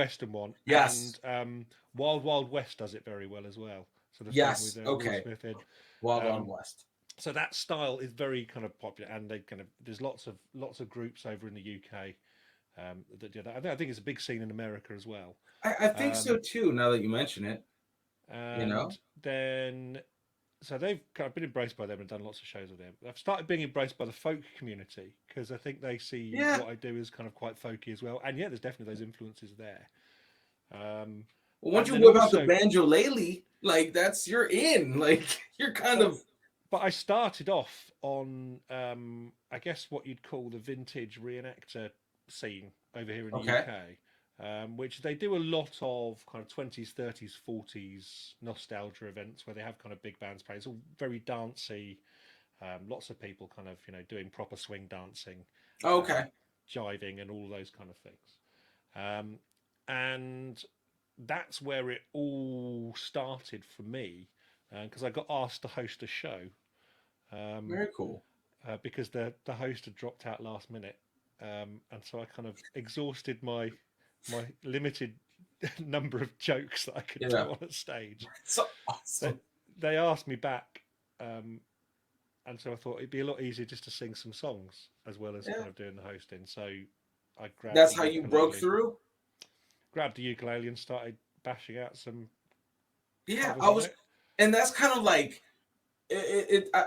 Western one, Yes. and Wild Wild West does it very well as well. So the film with Yes. Will Okay. Smith in. Wild Wild Um, West. so that style is very kind of popular, and they kind of there's lots of groups over in the UK that do that. I think it's a big scene in America as well. I think so Um, too. Now that you mention it, you know. and then so they've kind of been embraced by them and done lots of shows with them. I've started being embraced by the folk community because I think they see Yeah. what I do as kind of quite folky as well. And yeah, there's definitely those influences there. Um, Well, once and you then whip out the also, banjo lele, like that's you're in. Like you're kind but of but I started off on I guess what you'd call the vintage reenactor scene over here in the okay. UK. Which they do a lot of kind of 20s, 30s, 40s nostalgia events where they have kind of big bands playing. It's all very dancey. Lots of people kind of doing proper swing dancing, Okay. um, jiving, and all those kind of things. Um, and that's where it all started for me because I got asked to host a show um, Very cool. because the host had dropped out last minute, and so I kind of exhausted my limited number of jokes that I could Yeah. do on a stage. So They, awesome. they asked me back, um, and so I thought it'd be a lot easier just to sing some songs as well as Yeah. kind of doing the hosting. So I That's how you broke through. grabbed the ukulele, and started bashing out some Yeah, covers I on was, it. and that's kind of like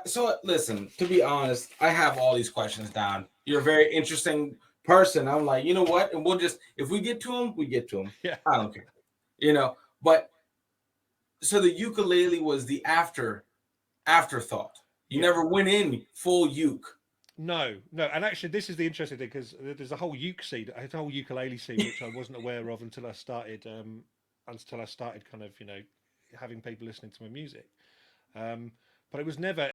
so listen, to be honest, I have all these questions down. You're a very interesting person. I'm like, you know what? And we'll just if we get to them, we get to them. Yeah, I don't care. You know, but so the ukulele was the afterthought. You yeah. never went in full uke. No, no, and actually, this is the interesting thing because there's a whole uke scene, a whole ukulele scene, which I wasn't aware of until I started kind of having people listening to my music. But it was never